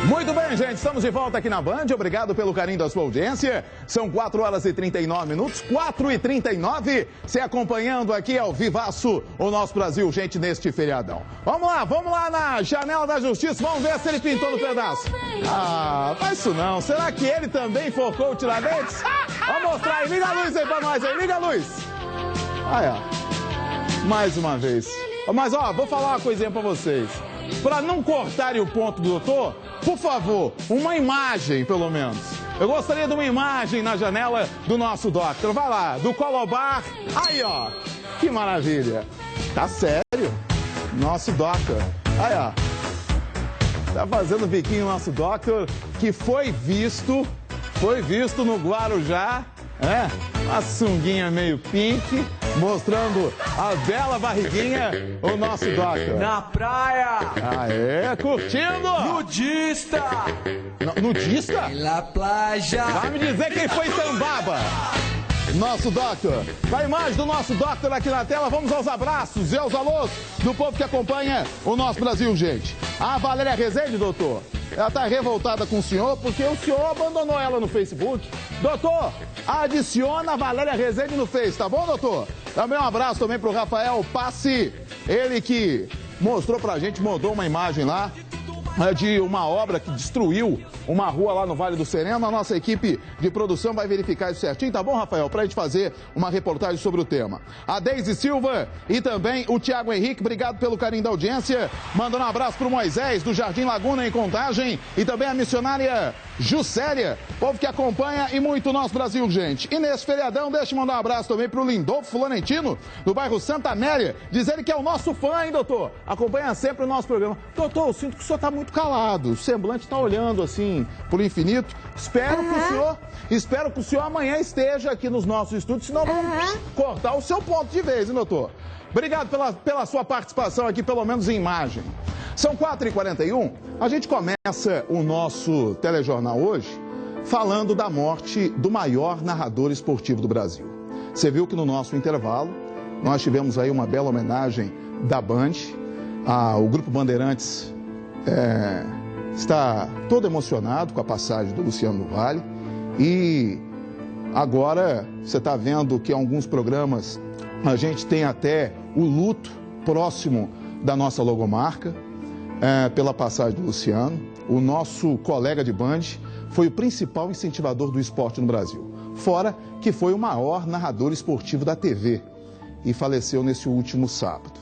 Muito bem, gente, estamos de volta aqui na Band, obrigado pelo carinho da sua audiência. São 4 horas e 39 minutos, 4h39, você acompanhando aqui ao vivaço o nosso Brasil, gente, neste feriadão. Vamos lá na janela da justiça, vamos ver se ele pintou no pedaço. Ah, faz isso não, será que ele também focou o Tiradentes? Vamos mostrar aí, liga a luz aí pra nós aí, liga a luz. Aí, ó, mais uma vez. Mas, ó, vou falar uma coisinha pra vocês. Para não cortarem o ponto do doutor, por favor, uma imagem, pelo menos. Eu gostaria de uma imagem na janela do nosso doctor. Vai lá, do Colobar. Aí, ó. Que maravilha. Tá sério. Nosso doctor. Aí, ó. Tá fazendo biquinho nosso doctor, que foi visto no Guarujá. Uma sunguinha meio pink, mostrando a bela barriguinha, o nosso doctor. Na praia! Aê, curtindo! Nudista! Nudista? Na plaja! Vai me dizer quem foi Tambaba! Nosso doctor. A imagem do nosso doctor aqui na tela, vamos aos abraços e aos alôs do povo que acompanha o nosso Brasil, gente. A Valéria Rezende, doutor, ela tá revoltada com o senhor porque o senhor abandonou ela no Facebook. Doutor, adiciona a Valéria Rezende no Face, tá bom, doutor? Também um abraço também pro Rafael Passi, ele que mostrou pra gente, mandou uma imagem lá de uma obra que destruiu uma rua lá no Vale do Sereno. A nossa equipe de produção vai verificar isso certinho, tá bom, Rafael? Pra gente fazer uma reportagem sobre o tema. A Deise Silva e também o Tiago Henrique, obrigado pelo carinho da audiência. Mandando um abraço pro Moisés, do Jardim Laguna, em Contagem. E também a missionária Juscelia, povo que acompanha e muito o nosso Brasil, gente. E nesse feriadão, deixa eu mandar um abraço também pro Lindolfo Florentino, do bairro Santa Amélia, dizer ele que é o nosso fã, hein, doutor? Acompanha sempre o nosso programa. Doutor, eu sinto que o senhor tá muito calado, o semblante tá olhando assim pro infinito. Espero que o senhor amanhã esteja aqui nos nossos estúdios, senão vamos cortar o seu ponto de vez, hein, doutor? Obrigado pela sua participação aqui, pelo menos em imagem. São 4h41, a gente começa o nosso telejornal hoje falando da morte do maior narrador esportivo do Brasil. Você viu que no nosso intervalo nós tivemos aí uma bela homenagem da Band. O Grupo Bandeirantes está todo emocionado com a passagem do Luciano do Vale. E agora você está vendo que em alguns programas a gente tem até o luto próximo da nossa logomarca pela passagem do Luciano. O nosso colega de Band foi o principal incentivador do esporte no Brasil. Fora que foi o maior narrador esportivo da TV e faleceu nesse último sábado.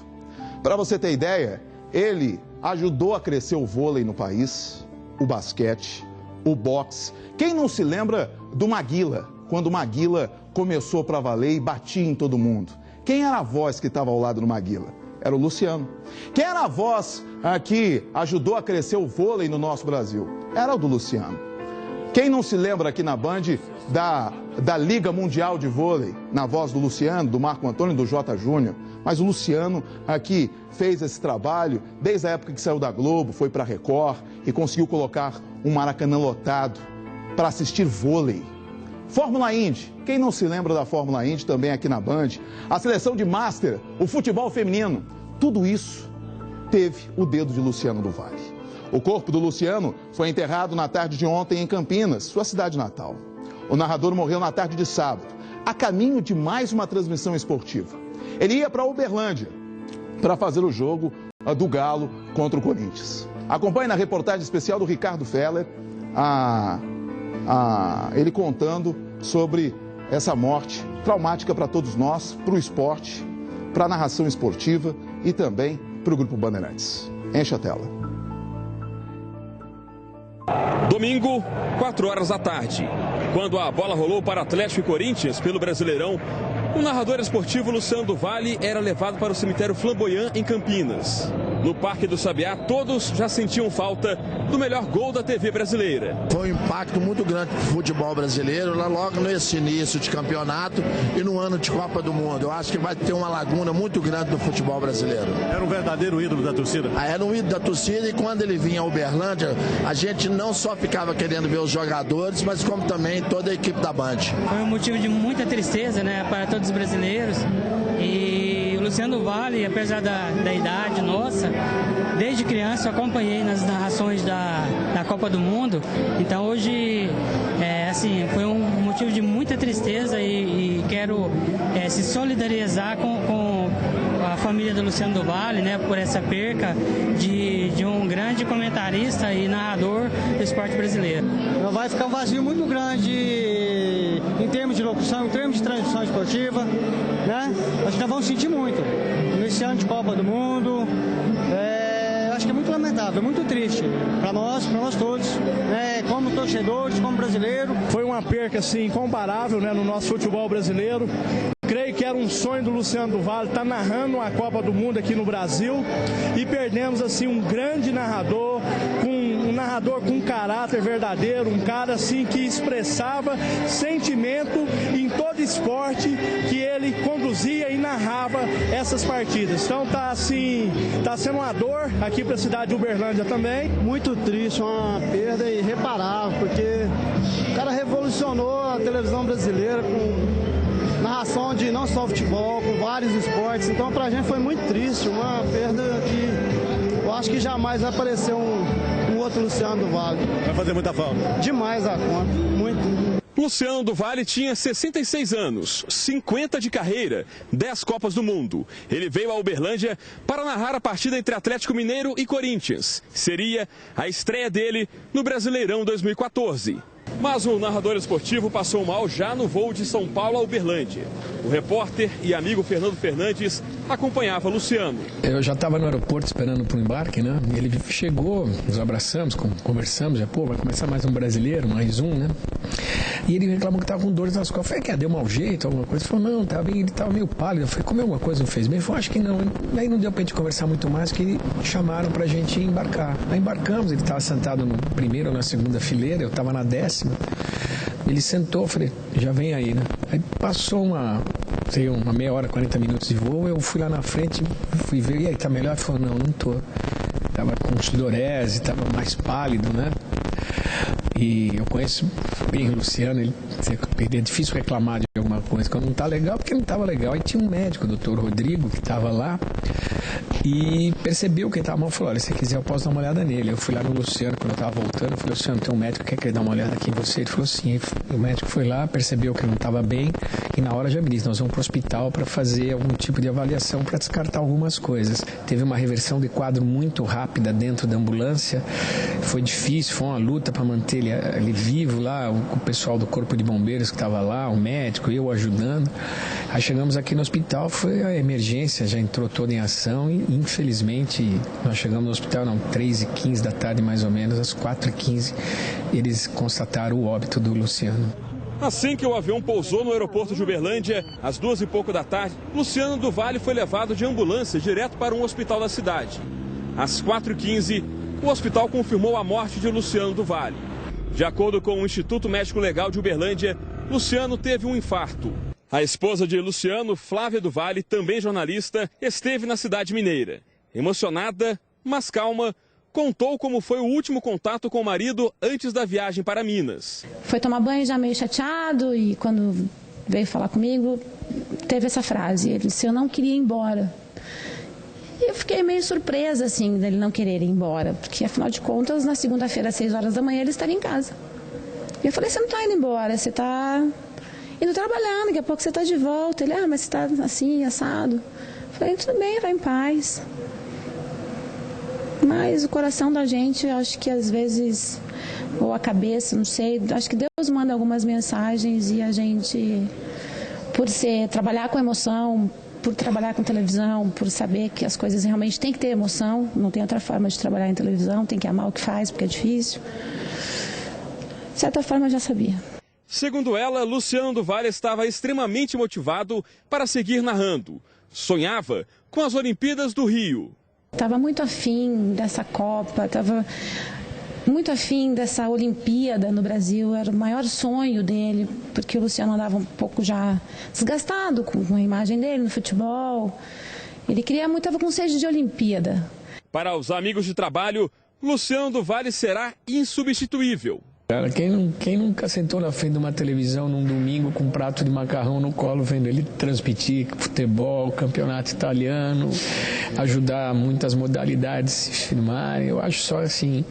Para você ter ideia, ele ajudou a crescer o vôlei no país, o basquete, o boxe. Quem não se lembra do Maguila, quando o Maguila começou para valer e batia em todo mundo? Quem era a voz que estava ao lado do Maguila? Era o Luciano. Quem era a voz que ajudou a crescer o vôlei no nosso Brasil? Era o do Luciano. Quem não se lembra aqui na Band da Liga Mundial de Vôlei, na voz do Luciano, do Marco Antônio e do Jota Júnior? Mas o Luciano aqui fez esse trabalho desde a época que saiu da Globo, foi para a Record e conseguiu colocar um Maracanã lotado para assistir vôlei. Fórmula Indy, quem não se lembra da Fórmula Indy também aqui na Band? A seleção de Master, o futebol feminino, tudo isso teve o dedo de Luciano do Vale. O corpo do Luciano foi enterrado na tarde de ontem em Campinas, sua cidade natal. O narrador morreu na tarde de sábado, a caminho de mais uma transmissão esportiva. Ele ia para Uberlândia para fazer o jogo do Galo contra o Corinthians. Acompanhe na reportagem especial do Ricardo Feller, ele contando sobre essa morte traumática para todos nós, para o esporte, para a narração esportiva e também para o Grupo Bandeirantes. Enche a tela. Domingo, 4 horas da tarde, quando a bola rolou para Atlético e Corinthians pelo Brasileirão, o narrador esportivo Luciano do Vale era levado para o cemitério Flamboyant em Campinas. No Parque do Sabiá, todos já sentiam falta do melhor gol da TV brasileira. Foi um impacto muito grande para o futebol brasileiro, lá logo nesse início de campeonato e no ano de Copa do Mundo. Eu acho que vai ter uma laguna muito grande no futebol brasileiro. Era um verdadeiro ídolo da torcida? Era um ídolo da torcida e quando ele vinha a Uberlândia, a gente não só ficava querendo ver os jogadores, mas como também toda a equipe da Band. Foi um motivo de muita tristeza, né, para todos os brasileiros. E o Luciano do Vale, apesar da idade nossa, desde criança eu acompanhei nas narrações da Copa do Mundo, então hoje assim, foi um motivo de muita tristeza e quero se solidarizar com a família do Luciano do Vale, né, por essa perca de um grande comentarista e narrador do esporte brasileiro. Vai ficar um vazio muito grande em termos de locução, em termos de transmissão esportiva, né? Acho que nós vamos sentir muito nesse ano de Copa do Mundo. Acho que é muito lamentável, muito triste para nós todos, né? Como torcedores, como brasileiros. Foi uma perca assim incomparável, né, no nosso futebol brasileiro. Creio que era um sonho do Luciano do Vale estar narrando a Copa do Mundo aqui no Brasil e perdemos assim um grande narrador, um narrador com caráter verdadeiro, um cara assim que expressava sentimento em todo esporte que ele conduzia e narrava essas partidas. Então tá sendo uma dor aqui para a cidade de Uberlândia também. Muito triste, uma perda irreparável, porque o cara revolucionou a televisão brasileira com narração de não só futebol, com vários esportes. Então pra gente foi muito triste, uma perda que eu acho que jamais vai aparecer um outro Luciano do Vale. Vai fazer muita falta. Demais a conta, muito. Luciano do Vale tinha 66 anos, 50 de carreira, 10 Copas do Mundo. Ele veio a Uberlândia para narrar a partida entre Atlético Mineiro e Corinthians. Seria a estreia dele no Brasileirão 2014. Mas o narrador esportivo passou mal já no voo de São Paulo a Uberlândia. O repórter e amigo Fernando Fernandes acompanhava Luciano. Eu já estava no aeroporto esperando para o embarque, né? E ele chegou, nos abraçamos, conversamos, já, vai começar mais um brasileiro, mais um, né? E ele reclamou que estava com dores nas costas. Eu falei, deu mau jeito, alguma coisa? Ele falou, não, estava bem, ele estava meio pálido. Eu falei, comeu alguma coisa, não fez bem? Ele falou, acho que não. E aí não deu para a gente conversar muito mais, que chamaram para a gente embarcar. Aí embarcamos, ele estava sentado no primeiro ou na segunda fileira, eu estava na 10ª. Ele sentou, eu falei, já vem aí, né? Aí passou uma meia hora, 40 minutos de voo, eu fui lá na frente, fui ver, e aí, tá melhor? Ele falou, não tô. Tava com sudorese, tava mais pálido, né? E eu conheço bem o Luciano, é difícil reclamar de alguma coisa quando não tá legal, porque não tava legal. Aí tinha um médico, o doutor Rodrigo, que estava lá e percebeu que ele estava mal, falou, olha, se quiser eu posso dar uma olhada nele. Eu fui lá no Luciano, quando eu estava voltando, eu falei, Luciano, tem um médico que quer dar uma olhada aqui em você? Ele falou, sim. O médico foi lá, percebeu que ele não estava bem e na hora já me disse, nós vamos para o hospital para fazer algum tipo de avaliação para descartar algumas coisas. Teve uma reversão de quadro muito rápida dentro da ambulância, foi difícil, foi uma luta para manter ele vivo lá, o pessoal do corpo de bombeiros que estava lá, o médico, eu ajudando. Aí chegamos aqui no hospital, foi a emergência, já entrou toda em ação e infelizmente nós chegamos no hospital, 3h15 da tarde mais ou menos, às 4h15 eles constataram o óbito do Luciano. Assim que o avião pousou no aeroporto de Uberlândia, às 2h e pouco da tarde, Luciano do Vale foi levado de ambulância direto para um hospital da cidade. Às 4h15, o hospital confirmou a morte de Luciano do Vale. De acordo com o Instituto Médico Legal de Uberlândia, Luciano teve um infarto. A esposa de Luciano, Flávia do Vale, também jornalista, esteve na cidade mineira. Emocionada, mas calma, contou como foi o último contato com o marido antes da viagem para Minas. Foi tomar banho já meio chateado e quando veio falar comigo, teve essa frase, ele disse, eu não queria ir embora. E eu fiquei meio surpresa, assim, dele não querer ir embora, porque afinal de contas, na segunda-feira, às 6 horas da manhã, ele estaria em casa. E eu falei, você não está indo embora, você está indo trabalhando, daqui a pouco você está de volta. Ele, mas você está assim, assado. Eu falei, tudo bem, vai em paz. Mas o coração da gente, acho que às vezes, ou a cabeça, não sei, acho que Deus manda algumas mensagens e a gente, por trabalhar com emoção, por trabalhar com televisão, por saber que as coisas realmente têm que ter emoção, não tem outra forma de trabalhar em televisão, tem que amar o que faz, porque é difícil. De certa forma, eu já sabia. Segundo ela, Luciano do Vale estava extremamente motivado para seguir narrando. Sonhava com as Olimpíadas do Rio. Estava muito afim dessa Copa, estava muito afim dessa Olimpíada no Brasil, era o maior sonho dele, porque o Luciano andava um pouco já desgastado com a imagem dele no futebol. Ele queria muito, estava com sede de Olimpíada. Para os amigos de trabalho, Luciano do Vale será insubstituível. Cara, quem nunca sentou na frente de uma televisão num domingo com um prato de macarrão no colo, vendo ele transmitir futebol, campeonato italiano, ajudar muitas modalidades se firmarem? Eu acho só assim,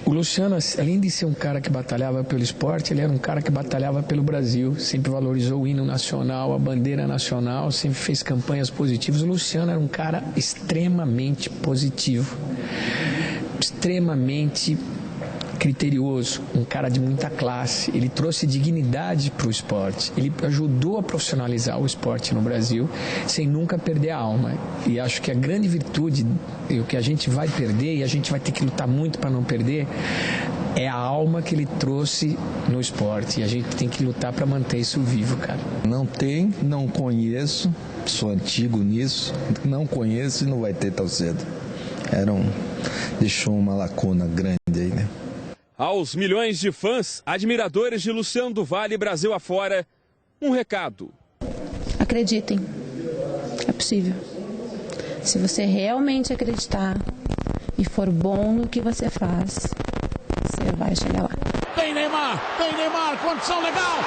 o Luciano, além de ser um cara que batalhava pelo esporte, ele era um cara que batalhava pelo Brasil, sempre valorizou o hino nacional, a bandeira nacional, sempre fez campanhas positivas. O Luciano era um cara extremamente positivo, extremamente criterioso, um cara de muita classe. Ele trouxe dignidade para o esporte, ele ajudou a profissionalizar o esporte no Brasil sem nunca perder a alma. E acho que a grande virtude, e o que a gente vai perder, e a gente vai ter que lutar muito para não perder, é a alma que ele trouxe no esporte, e a gente tem que lutar para manter isso vivo, cara. Não conheço, sou antigo nisso, não conheço e não vai ter tão cedo. Deixou uma lacuna grande aí, né? Aos milhões de fãs, admiradores de Luciano do Vale Brasil afora, um recado. Acreditem, é possível. Se você realmente acreditar e for bom no que você faz, você vai chegar lá. Tem Neymar, condição legal!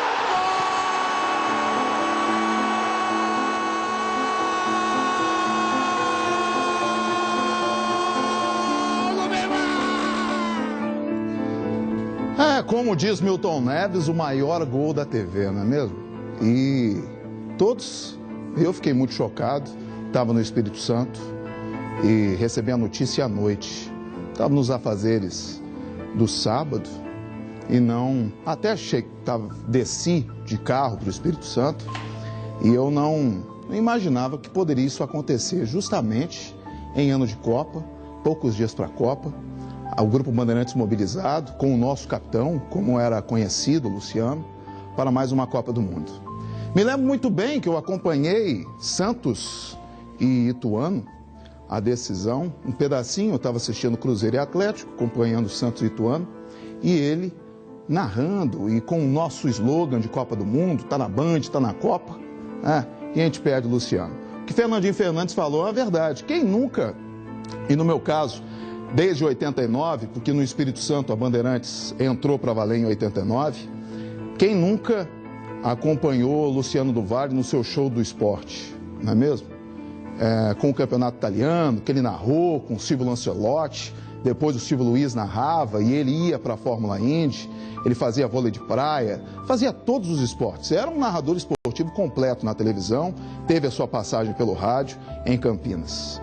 Como diz Milton Neves, o maior gol da TV, não é mesmo? E eu fiquei muito chocado, estava no Espírito Santo e recebi a notícia à noite. Estava nos afazeres do sábado e desci de carro para o Espírito Santo e eu não imaginava que poderia isso acontecer justamente em ano de Copa, poucos dias para a Copa. O Grupo Bandeirantes mobilizado, com o nosso capitão, como era conhecido, Luciano, para mais uma Copa do Mundo. Me lembro muito bem que eu acompanhei Santos e Ituano, a decisão, um pedacinho, eu estava assistindo Cruzeiro e Atlético, acompanhando Santos e Ituano, e ele narrando, e com o nosso slogan de Copa do Mundo, tá na Band, tá na Copa, e a gente perde o Luciano. O que Fernandinho Fernandes falou é a verdade. Quem nunca, e no meu caso, desde 89, porque no Espírito Santo a Bandeirantes entrou para valer em 89, quem nunca acompanhou Luciano do Vale no seu show do esporte, não é mesmo? Com o campeonato italiano, que ele narrou com o Silvio Lancelotti, depois o Silvio Luiz narrava e ele ia para a Fórmula Indy, ele fazia vôlei de praia, fazia todos os esportes. Era um narrador esportivo completo na televisão, teve a sua passagem pelo rádio em Campinas.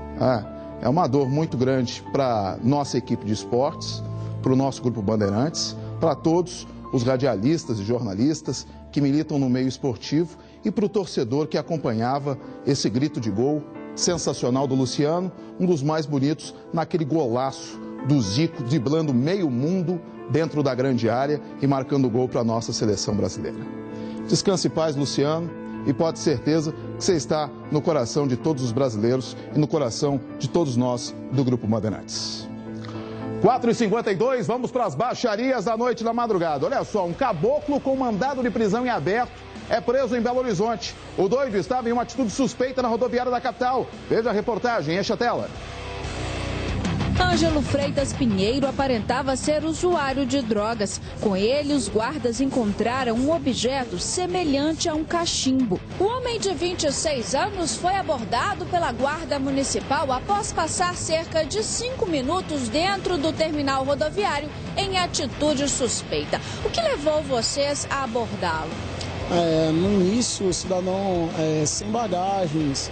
É uma dor muito grande para nossa equipe de esportes, para o nosso Grupo Bandeirantes, para todos os radialistas e jornalistas que militam no meio esportivo e para o torcedor que acompanhava esse grito de gol sensacional do Luciano, um dos mais bonitos naquele golaço do Zico, driblando meio mundo dentro da grande área e marcando gol para a nossa seleção brasileira. Descanse em paz, Luciano. E pode ter certeza que você está no coração de todos os brasileiros e no coração de todos nós do Grupo Bandeirantes. 4h52, vamos para as baixarias da noite e da madrugada. Olha só, um caboclo com mandado de prisão em aberto é preso em Belo Horizonte. O doido estava em uma atitude suspeita na rodoviária da capital. Veja a reportagem, enche a tela. Ângelo Freitas Pinheiro aparentava ser usuário de drogas. Com ele, os guardas encontraram um objeto semelhante a um cachimbo. O homem de 26 anos foi abordado pela Guarda Municipal após passar cerca de 5 minutos dentro do terminal rodoviário em atitude suspeita. O que levou vocês a abordá-lo? No início, o cidadão sem bagagens,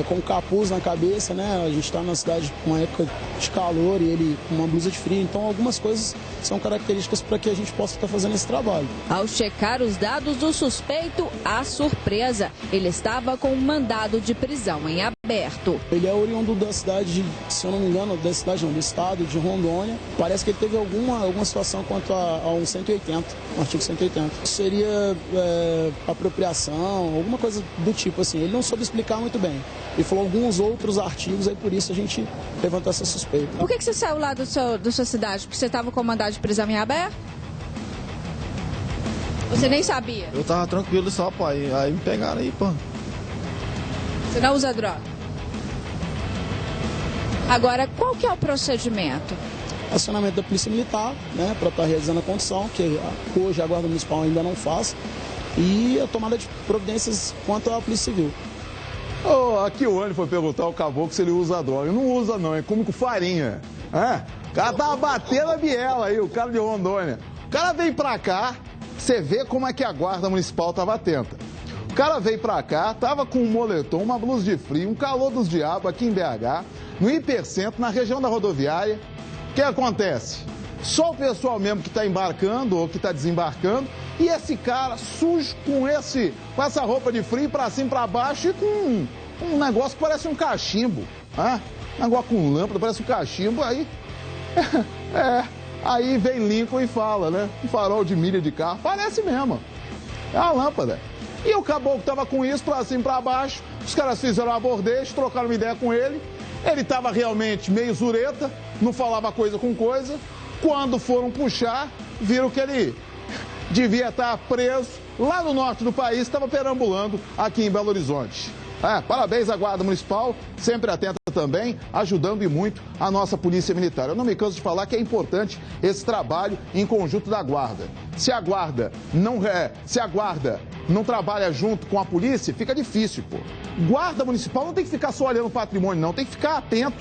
com capuz na cabeça, né? A gente está na cidade com uma época de calor e ele com uma blusa de frio, então algumas coisas são características para que a gente possa estar fazendo esse trabalho. Ao checar os dados do suspeito, a surpresa, ele estava com um mandado de prisão em aberto. Ele é oriundo da cidade, se eu não me engano, do estado de Rondônia. Parece que ele teve alguma situação quanto a um 180, um artigo 180. Seria apropriação, alguma coisa do tipo assim. Ele não soube explicar muito bem. Ele falou alguns outros artigos, aí por isso a gente levantou essa suspeita. Por que você saiu lá da sua cidade? Porque você estava com mandado de prisão em aberto? Você nem sabia? Eu tava tranquilo só, pô, aí me pegaram aí, pô. Você não usa droga? Agora, qual que é o procedimento? acionamento da Polícia Militar, né, para estar realizando a condução, que hoje a Guarda Municipal ainda não faz, e a tomada de providências quanto à Polícia Civil. Aqui o Anny foi perguntar ao Caboclo se ele usa droga. Não usa não, é como com farinha. O cara tava batendo a biela aí, o cara de Rondônia. O cara veio pra cá, você vê como é que a Guarda Municipal tava atenta. O cara veio pra cá, tava com um moletom, uma blusa de frio, um calor dos diabos aqui em BH, no Hipercentro, na região da rodoviária. O que acontece? Só o pessoal mesmo que está embarcando ou que está desembarcando, e esse cara sujo com essa roupa de frio pra cima e pra baixo e com um negócio que parece um cachimbo. Um negócio com lâmpada, parece um cachimbo, aí... Aí vem Lincoln e fala, né? Um farol de milha de carro, parece mesmo. É uma lâmpada. E o caboclo tava com isso pra cima e pra baixo, os caras fizeram uma bordeixa, trocaram uma ideia com ele, ele tava realmente meio zureta, não falava coisa com coisa. Quando foram puxar, viram que ele devia estar preso lá no norte do país, estava perambulando aqui em Belo Horizonte. Parabéns à Guarda Municipal, sempre atenta também, ajudando e muito a nossa Polícia Militar. Eu não me canso de falar que é importante esse trabalho em conjunto da Guarda. Se a Guarda não trabalha junto com a polícia, fica difícil, pô. Guarda Municipal não tem que ficar só olhando o patrimônio, não, tem que ficar atento.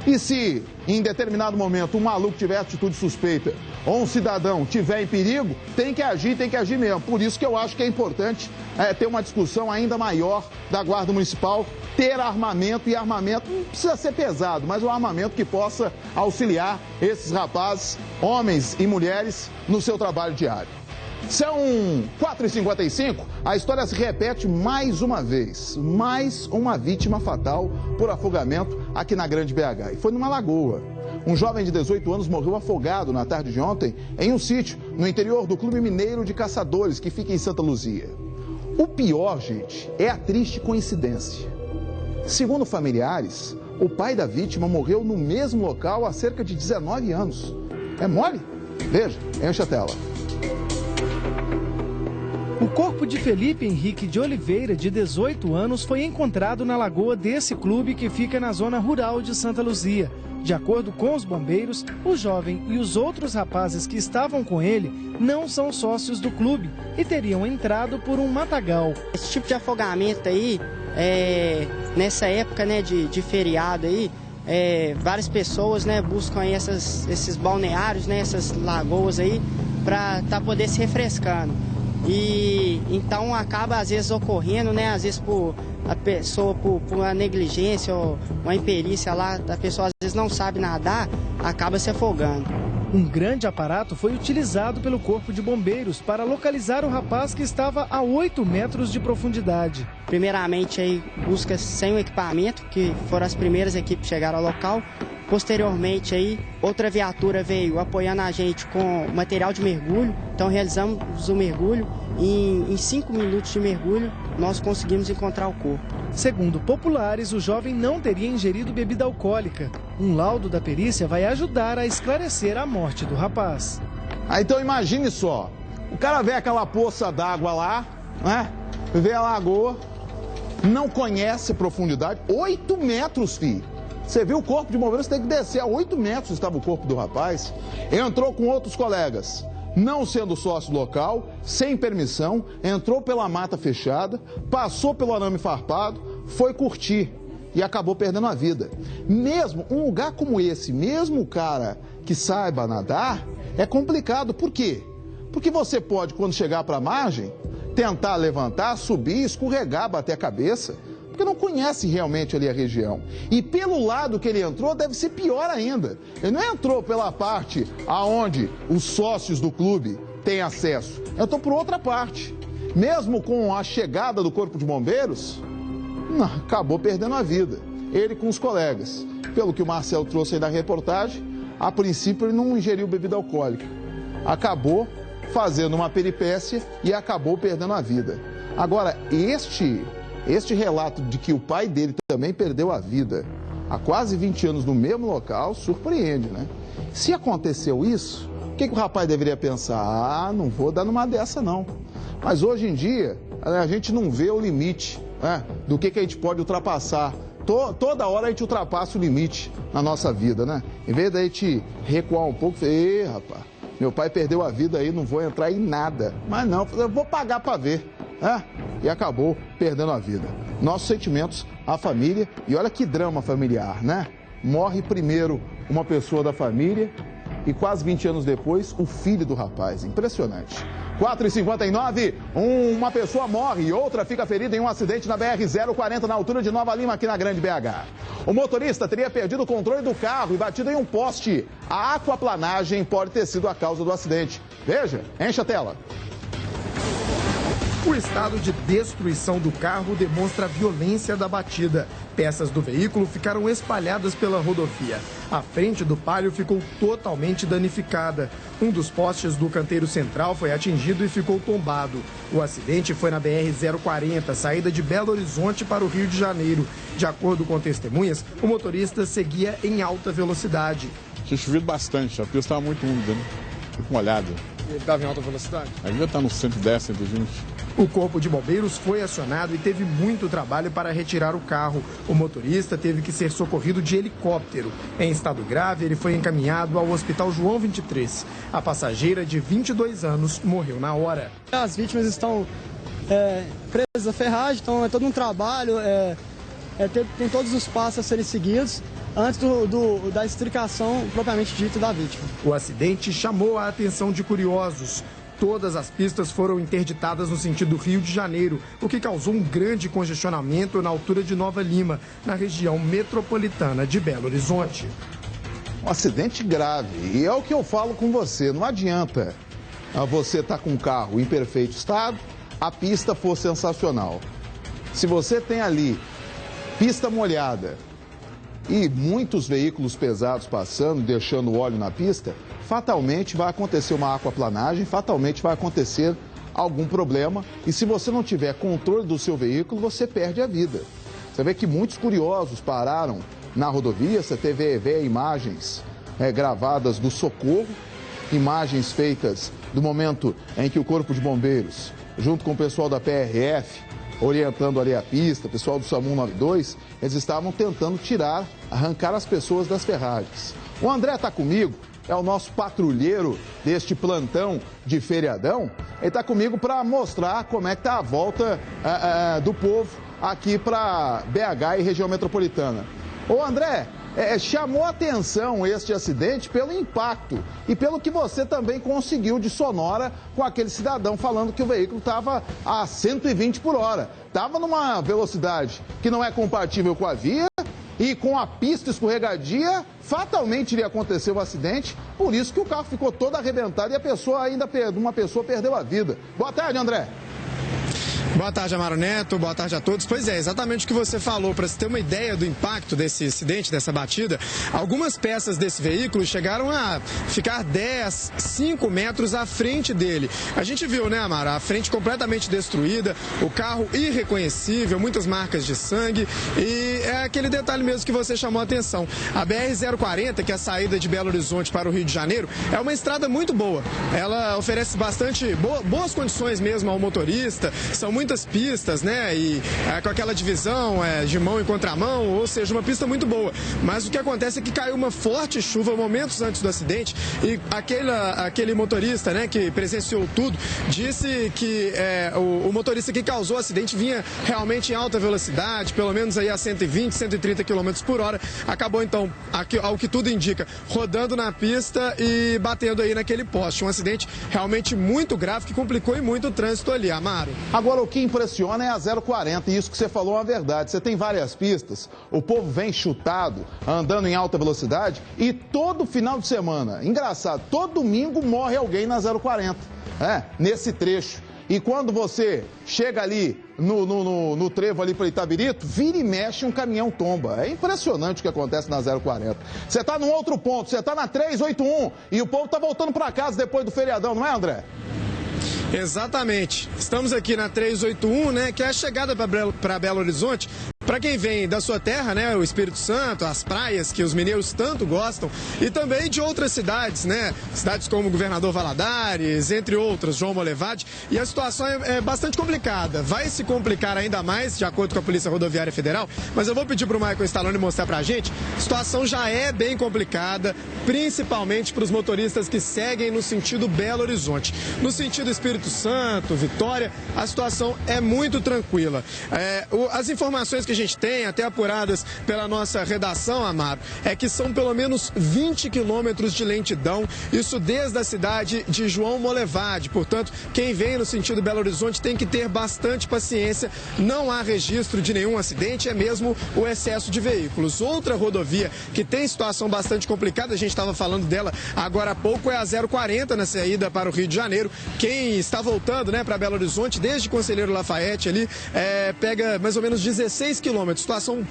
E se, em determinado momento, um maluco tiver atitude suspeita ou um cidadão tiver em perigo, tem que agir mesmo. Por isso que eu acho que é importante ter uma discussão ainda maior da Guarda Municipal, ter armamento, e armamento não precisa ser pesado, mas um armamento que possa auxiliar esses rapazes, homens e mulheres, no seu trabalho diário. São 4h55, a história se repete mais uma vez. Mais uma vítima fatal por afogamento aqui na Grande BH. E foi numa lagoa. Um jovem de 18 anos morreu afogado na tarde de ontem em um sítio no interior do Clube Mineiro de Caçadores, que fica em Santa Luzia. O pior, gente, é a triste coincidência. Segundo familiares, o pai da vítima morreu no mesmo local há cerca de 19 anos. É mole? Veja, enche a tela. O corpo de Felipe Henrique de Oliveira, de 18 anos, foi encontrado na lagoa desse clube que fica na zona rural de Santa Luzia. De acordo com os bombeiros, o jovem e os outros rapazes que estavam com ele não são sócios do clube e teriam entrado por um matagal. Esse tipo de afogamento aí, nessa época, né, de feriado aí, várias pessoas, né, buscam aí esses balneários, né, essas lagoas aí, para poder se refrescando. E então acaba às vezes ocorrendo, né, às vezes por uma negligência ou uma imperícia lá, a pessoa às vezes não sabe nadar, acaba se afogando. Um grande aparato foi utilizado pelo Corpo de Bombeiros para localizar o rapaz que estava a 8 metros de profundidade. Primeiramente aí busca sem o equipamento, que foram as primeiras equipes que chegaram ao local. Posteriormente aí, outra viatura veio apoiando a gente com material de mergulho. Então realizamos o mergulho e em 5 minutos de mergulho nós conseguimos encontrar o corpo. Segundo populares, o jovem não teria ingerido bebida alcoólica. Um laudo da perícia vai ajudar a esclarecer a morte do rapaz. Então imagine só, o cara vê aquela poça d'água lá, né? Vê a lagoa, não conhece a profundidade, 8 metros, filho. Você viu o corpo de bombeiros, tem que descer a 8 metros, estava o corpo do rapaz. Entrou com outros colegas, não sendo sócio local, sem permissão, entrou pela mata fechada, passou pelo arame farpado, foi curtir e acabou perdendo a vida. Mesmo um lugar como esse, mesmo o cara que saiba nadar, é complicado. Por quê? Porque você pode, quando chegar para a margem, tentar levantar, subir, escorregar, bater a cabeça, porque não conhece realmente ali a região. E pelo lado que ele entrou, deve ser pior ainda. Ele não entrou pela parte aonde os sócios do clube têm acesso. Entrou por outra parte. Mesmo com a chegada do Corpo de Bombeiros, acabou perdendo a vida. Ele com os colegas. Pelo que o Marcelo trouxe aí da reportagem, a princípio ele não ingeriu bebida alcoólica. Acabou fazendo uma peripécia e acabou perdendo a vida. Agora, este relato de que o pai dele também perdeu a vida há quase 20 anos no mesmo local, surpreende, né? Se aconteceu isso, o que o rapaz deveria pensar? Não vou dar numa dessa, não. Mas hoje em dia, a gente não vê o limite, né, do que a gente pode ultrapassar Toda hora a gente ultrapassa o limite na nossa vida, né? Em vez da gente recuar um pouco, rapaz, meu pai perdeu a vida aí, não vou entrar em nada. Mas não, eu vou pagar para ver. E acabou perdendo a vida. Nossos sentimentos à família. E olha que drama familiar, né? Morre primeiro uma pessoa da família e quase 20 anos depois, o filho do rapaz. Impressionante. 4h59, uma pessoa morre e outra fica ferida em um acidente na BR-040 na altura de Nova Lima, aqui na Grande BH. O motorista teria perdido o controle do carro e batido em um poste. A aquaplanagem pode ter sido a causa do acidente. Veja, enche a tela. O estado de destruição do carro demonstra a violência da batida. Peças do veículo ficaram espalhadas pela rodovia. A frente do Palio ficou totalmente danificada. Um dos postes do canteiro central foi atingido e ficou tombado. O acidente foi na BR-040, saída de Belo Horizonte para o Rio de Janeiro. De acordo com testemunhas, o motorista seguia em alta velocidade. Tinha chovido bastante, a pista estava muito úmida, né? Muito molhada. E ele estava em alta velocidade? Aí devia estar nos 110, 120. O Corpo de Bombeiros foi acionado e teve muito trabalho para retirar o carro. O motorista teve que ser socorrido de helicóptero. Em estado grave, ele foi encaminhado ao Hospital João 23. A passageira, de 22 anos, morreu na hora. As vítimas estão presas à ferragem, então é todo um trabalho, tem todos os passos a serem seguidos antes da extricação propriamente dita da vítima. O acidente chamou a atenção de curiosos. Todas as pistas foram interditadas no sentido Rio de Janeiro, o que causou um grande congestionamento na altura de Nova Lima, na região metropolitana de Belo Horizonte. Um acidente grave, e é o que eu falo com você, não adianta você estar com um carro em perfeito estado, a pista for sensacional. Se você tem ali pista molhada e muitos veículos pesados passando, deixando óleo na pista, fatalmente vai acontecer uma aquaplanagem, fatalmente vai acontecer algum problema. E se você não tiver controle do seu veículo, você perde a vida. Você vê que muitos curiosos pararam na rodovia, você vê imagens gravadas do socorro, imagens feitas do momento em que o Corpo de Bombeiros, junto com o pessoal da PRF, orientando ali a pista, o pessoal do SAMU 92, eles estavam tentando arrancar as pessoas das ferragens. O André está comigo, é o nosso patrulheiro deste plantão de feriadão. Ele está comigo para mostrar como é que está a volta do povo aqui para BH e região metropolitana. Ô André, chamou atenção este acidente pelo impacto e pelo que você também conseguiu de sonora com aquele cidadão falando que o veículo estava a 120 por hora. Estava numa velocidade que não é compatível com a via e com a pista escorregadia, fatalmente iria acontecer o acidente, por isso que o carro ficou todo arrebentado e uma pessoa perdeu a vida. Boa tarde, André. Boa tarde, Amaro Neto. Boa tarde a todos. Pois é, exatamente o que você falou. Para se ter uma ideia do impacto desse acidente, dessa batida, algumas peças desse veículo chegaram a ficar 10, 5 metros à frente dele. A gente viu, né, Amaro? A frente completamente destruída, o carro irreconhecível, muitas marcas de sangue e é aquele detalhe mesmo que você chamou a atenção. A BR-040, que é a saída de Belo Horizonte para o Rio de Janeiro, é uma estrada muito boa. Ela oferece bastante boas condições mesmo ao motorista. São muitas pistas, né? E com aquela divisão de mão e contramão, ou seja, uma pista muito boa. Mas o que acontece é que caiu uma forte chuva momentos antes do acidente e aquele motorista, né, que presenciou tudo, disse que o motorista que causou o acidente vinha realmente em alta velocidade, pelo menos aí a 120, 130 km por hora. Acabou então, ao que tudo indica, rodando na pista e batendo aí naquele poste. Um acidente realmente muito grave que complicou e muito o trânsito ali, Amaro. Agora, o que impressiona é a 040, e isso que você falou é uma verdade. Você tem várias pistas, o povo vem chutado, andando em alta velocidade, e todo final de semana, engraçado, todo domingo morre alguém na 040, nesse trecho. E quando você chega ali no trevo ali para Itabirito, vira e mexe um caminhão tomba. É impressionante o que acontece na 040. Você está num outro ponto, você está na 381, e o povo está voltando para casa depois do feriadão, não é, André? Exatamente. Estamos aqui na 381, né, que é a chegada para Belo Horizonte, para quem vem da sua terra, né, o Espírito Santo, as praias que os mineiros tanto gostam, e também de outras cidades, né, cidades como Governador Valadares, entre outras, João Molevade, e a situação é bastante complicada. Vai se complicar ainda mais, de acordo com a Polícia Rodoviária Federal, mas eu vou pedir para o Michael Stallone mostrar para a gente, a situação já é bem complicada, principalmente para os motoristas que seguem no sentido Belo Horizonte. No sentido Espírito Santo, Vitória, a situação é muito tranquila. As informações que a gente tem, até apuradas pela nossa redação, Amaro, é que são pelo menos 20 quilômetros de lentidão, isso desde a cidade de João Molevade. Portanto, quem vem no sentido Belo Horizonte tem que ter bastante paciência. Não há registro de nenhum acidente, é mesmo o excesso de veículos. Outra rodovia que tem situação bastante complicada, a gente estava falando dela agora há pouco, é a 040 na saída para o Rio de Janeiro. Quem está voltando, né, para Belo Horizonte, desde Conselheiro Lafayette ali, pega mais ou menos 16 quilômetros. Situação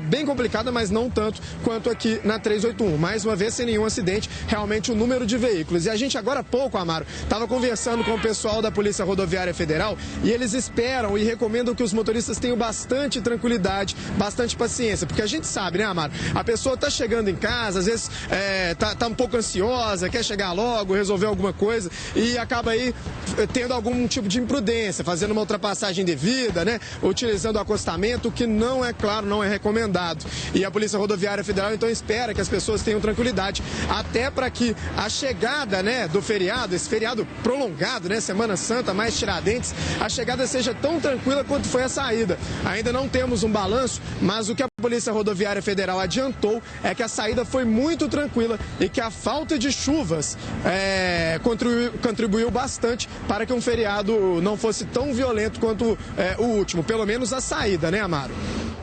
bem complicada, mas não tanto quanto aqui na 381. Mais uma vez, sem nenhum acidente, realmente o número de veículos. E a gente agora há pouco, Amaro, estava conversando com o pessoal da Polícia Rodoviária Federal e eles esperam e recomendam que os motoristas tenham bastante tranquilidade, bastante paciência, porque a gente sabe, né, Amaro? A pessoa está chegando em casa, às vezes tá um pouco ansiosa, quer chegar logo, resolver alguma coisa e acaba aí tendo algum tipo de imprudência, fazendo uma ultrapassagem indevida, né? Utilizando o acostamento, que não é claro, não é recomendado. E a Polícia Rodoviária Federal então espera que as pessoas tenham tranquilidade, até para que a chegada, né, do feriado, esse feriado prolongado, né, Semana Santa, mais Tiradentes, a chegada seja tão tranquila quanto foi a saída. Ainda não temos um balanço, mas o que a Polícia Rodoviária Federal adiantou é que a saída foi muito tranquila e que a falta de chuvas contribuiu bastante para que um feriado não fosse tão violento quanto o último, pelo menos a saída, né, Amaro?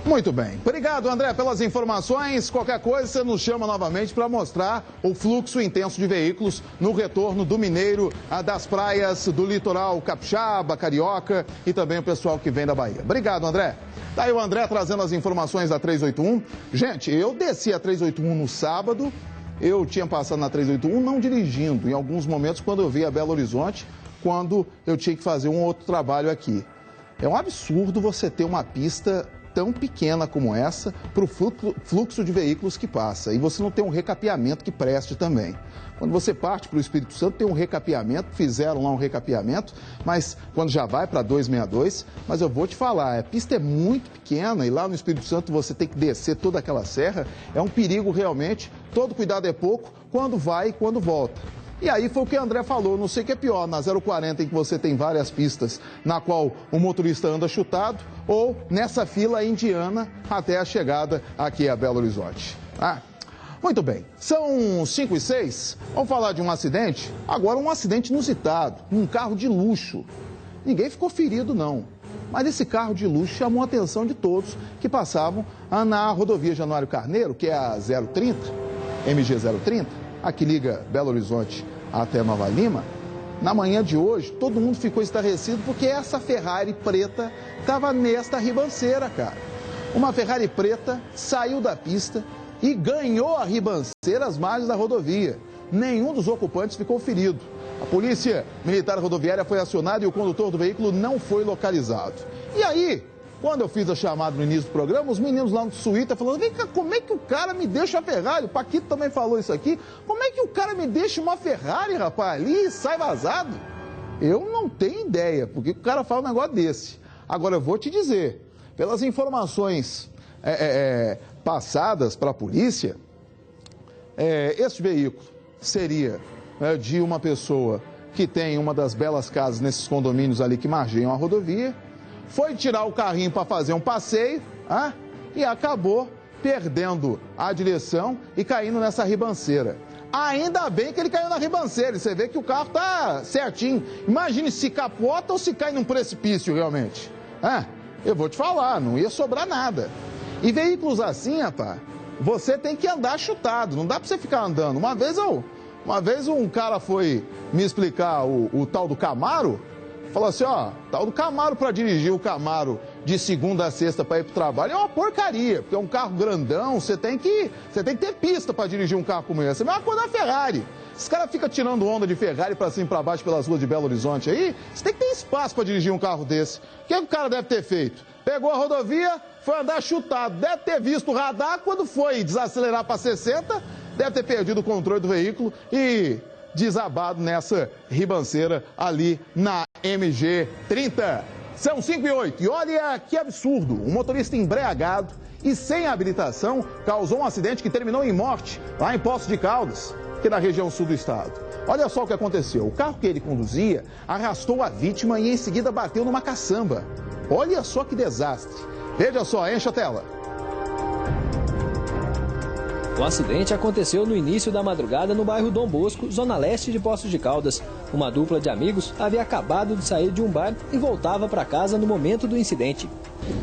Muito bem. Obrigado, André, pelas informações. Qualquer coisa, você nos chama novamente para mostrar o fluxo intenso de veículos no retorno do Mineiro, das praias do litoral capixaba, carioca e também o pessoal que vem da Bahia. Obrigado, André. Tá aí o André trazendo as informações da 381. Gente, eu desci a 381 no sábado, eu tinha passado na 381 não dirigindo, em alguns momentos quando eu vi a Belo Horizonte, quando eu tinha que fazer um outro trabalho aqui. É um absurdo você ter uma pista tão pequena como essa para o fluxo de veículos que passa. E você não tem um recapeamento que preste também. Quando você parte para o Espírito Santo, tem um recapeamento, fizeram lá um recapeamento, mas quando já vai para 262, mas eu vou te falar, a pista é muito pequena e lá no Espírito Santo você tem que descer toda aquela serra, é um perigo realmente, todo cuidado é pouco, quando vai e quando volta. E aí foi o que o André falou, não sei o que é pior, na 040 em que você tem várias pistas na qual o motorista anda chutado, ou nessa fila indiana até a chegada aqui a Belo Horizonte. Muito bem, são 5h06, vamos falar de um acidente, agora um acidente inusitado, um carro de luxo. Ninguém ficou ferido não, mas esse carro de luxo chamou a atenção de todos que passavam na rodovia Januário Carneiro, que é a 030, MG 030. A que liga Belo Horizonte até Nova Lima. Na manhã de hoje, todo mundo ficou estarrecido porque essa Ferrari preta estava nesta ribanceira, cara. Uma Ferrari preta saiu da pista e ganhou a ribanceira às margens da rodovia. Nenhum dos ocupantes ficou ferido. A Polícia Militar Rodoviária foi acionada e o condutor do veículo não foi localizado. E aí, quando eu fiz a chamada no início do programa, os meninos lá no Suíta falando, vem cá, como é que o cara me deixa a Ferrari? O Paquito também falou isso aqui. Como é que o cara me deixa uma Ferrari, rapaz, ali e sai vazado? Eu não tenho ideia, porque o cara fala um negócio desse. Agora, eu vou te dizer, pelas informações passadas para a polícia, esse veículo seria de uma pessoa que tem uma das belas casas nesses condomínios ali que margeiam a rodovia, foi tirar o carrinho para fazer um passeio e acabou perdendo a direção e caindo nessa ribanceira. Ainda bem que ele caiu na ribanceira, você vê que o carro tá certinho. Imagine se capota ou se cai num precipício realmente. Eu vou te falar, não ia sobrar nada. E veículos assim, rapaz, você tem que andar chutado, não dá para você ficar andando. Uma vez um cara foi me explicar o tal do Camaro. Falou assim, tal do Camaro para dirigir o Camaro de segunda a sexta para ir para o trabalho é uma porcaria, porque é um carro grandão, você tem que ter pista para dirigir um carro como esse. É a mesma coisa da Ferrari. Esse cara fica tirando onda de Ferrari para cima e para baixo pelas ruas de Belo Horizonte aí, você tem que ter espaço para dirigir um carro desse. O que o cara deve ter feito? Pegou a rodovia, foi andar chutado. Deve ter visto o radar, quando foi desacelerar para 60, deve ter perdido o controle do veículo e desabado nessa ribanceira ali na MG 30. São 5 e 8. E olha que absurdo, um motorista embriagado e sem habilitação causou um acidente que terminou em morte lá em Poços de Caldas, que é na região sul do estado. Olha só o que aconteceu. O carro que ele conduzia arrastou a vítima e em seguida bateu numa caçamba. Olha só que desastre. Veja só, enche a tela. O acidente aconteceu no início da madrugada no bairro Dom Bosco, zona leste de Poços de Caldas. Uma dupla de amigos havia acabado de sair de um bar e voltava para casa no momento do incidente.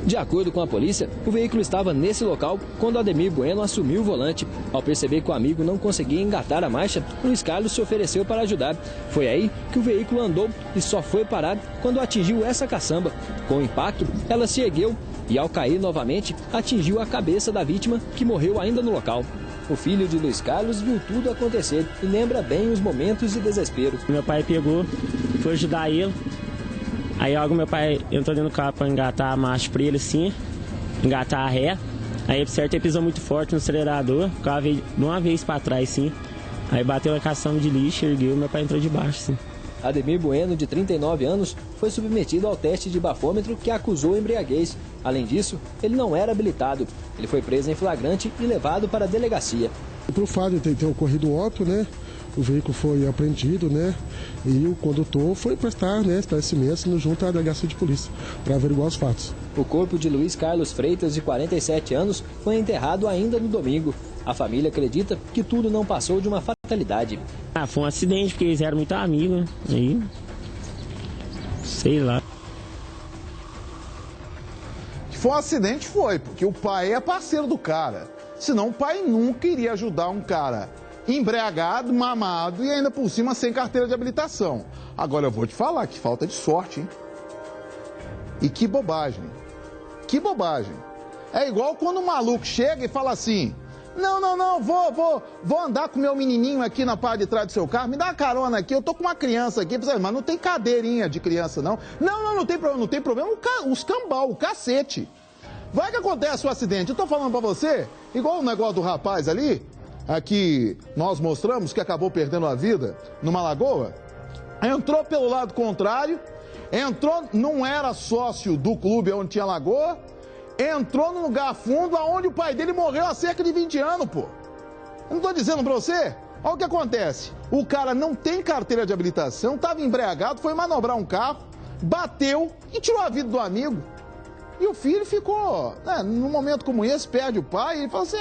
De acordo com a polícia, o veículo estava nesse local quando Ademir Bueno assumiu o volante. Ao perceber que o amigo não conseguia engatar a marcha, Luiz Carlos se ofereceu para ajudar. Foi aí que o veículo andou e só foi parar quando atingiu essa caçamba. Com o impacto, ela se ergueu e, ao cair novamente, atingiu a cabeça da vítima, que morreu ainda no local. O filho de Luiz Carlos viu tudo acontecer e lembra bem os momentos de desespero. Meu pai pegou, foi ajudar ele. Aí logo meu pai entrou dentro do carro para engatar a marcha para ele assim, engatar a ré. Aí certo ele pisou muito forte no acelerador, o carro veio de uma vez para trás sim. Aí bateu na caçamba de lixo, ergueu, meu pai entrou de baixo sim. Ademir Bueno, de 39 anos, foi submetido ao teste de bafômetro que acusou embriaguez. Além disso, ele não era habilitado. Ele foi preso em flagrante e levado para a delegacia. Por fato de ter ocorrido o óbito, né? O veículo foi apreendido, né? E o condutor foi prestar, né, esclarecimentos junto à delegacia de polícia para averiguar os fatos. O corpo de Luiz Carlos Freitas, de 47 anos, foi enterrado ainda no domingo. A família acredita que tudo não passou de uma fatalidade. Foi um acidente, porque eles eram muito amigos, né? Aí, sei lá. Foi um acidente, foi, porque o pai é parceiro do cara. Senão o pai nunca iria ajudar um cara embriagado, mamado e ainda por cima sem carteira de habilitação. Agora eu vou te falar que falta de sorte, hein? E que bobagem. Que bobagem. É igual quando um maluco chega e fala assim: não, vou andar com meu menininho aqui na parte de trás do seu carro, me dá uma carona aqui, eu tô com uma criança aqui, mas não tem cadeirinha de criança não. Não tem problema, os cambal, o cacete. Vai que acontece o acidente, eu tô falando pra você, igual o negócio do rapaz ali, aqui nós mostramos que acabou perdendo a vida numa lagoa, entrou pelo lado contrário, não era sócio do clube onde tinha lagoa, entrou num lugar fundo onde o pai dele morreu há cerca de 20 anos, pô. Eu não tô dizendo pra você? Olha o que acontece. O cara não tem carteira de habilitação, estava embriagado, foi manobrar um carro, bateu e tirou a vida do amigo. E o filho ficou, né, num momento como esse, perde o pai, e ele falou assim,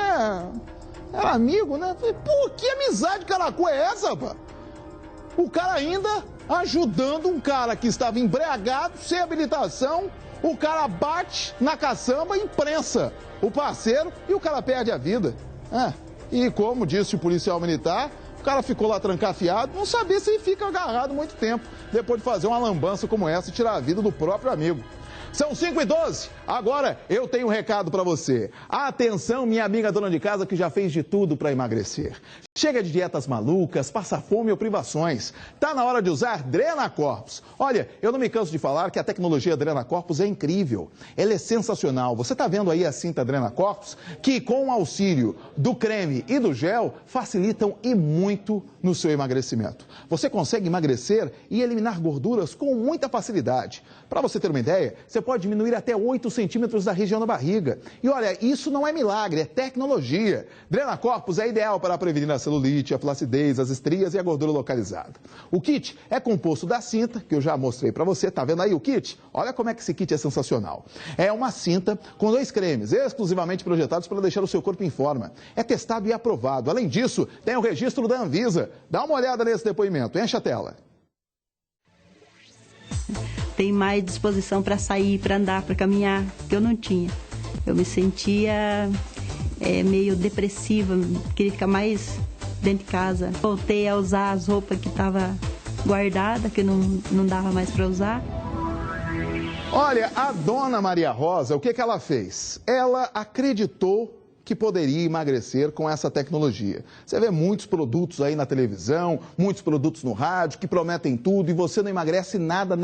era amigo, né? Falei, pô, que amizade caracu é essa, pá? O cara ainda ajudando um cara que estava embriagado, sem habilitação, o cara bate na caçamba e imprensa o parceiro e o cara perde a vida. E como disse o policial militar, o cara ficou lá trancafiado, não sabia se fica agarrado muito tempo, depois de fazer uma lambança como essa e tirar a vida do próprio amigo. São 5h12. Agora eu tenho um recado para você. Atenção, minha amiga dona de casa que já fez de tudo para emagrecer. Chega de dietas malucas, passa fome ou privações. Tá na hora de usar Drena Corpus. Olha, eu não me canso de falar que a tecnologia Drena Corpus é incrível. Ela é sensacional. Você tá vendo aí a cinta Drena Corpus, que com o auxílio do creme e do gel, facilitam e muito no seu emagrecimento. Você consegue emagrecer e eliminar gorduras com muita facilidade. Para você ter uma ideia, você pode diminuir até 8 centímetros da região da barriga. E olha, isso não é milagre, é tecnologia. Drena Corpus é ideal para prevenir a celulite, a flacidez, as estrias e a gordura localizada. O kit é composto da cinta, que eu já mostrei para você, tá vendo aí o kit? Olha como é que esse kit é sensacional. É uma cinta com 2 cremes, exclusivamente projetados para deixar o seu corpo em forma. É testado e aprovado. Além disso, tem o registro da Anvisa. Dá uma olhada nesse depoimento, enche a tela. Tem mais disposição para sair, para andar, para caminhar, que eu não tinha. Eu me sentia meio depressiva, queria ficar mais dentro de casa. Voltei a usar as roupas que estavam guardadas, que não dava mais para usar. Olha, a dona Maria Rosa, o que ela fez? Ela acreditou que poderia emagrecer com essa tecnologia. Você vê muitos produtos aí na televisão, muitos produtos no rádio que prometem tudo e você não emagrece nada.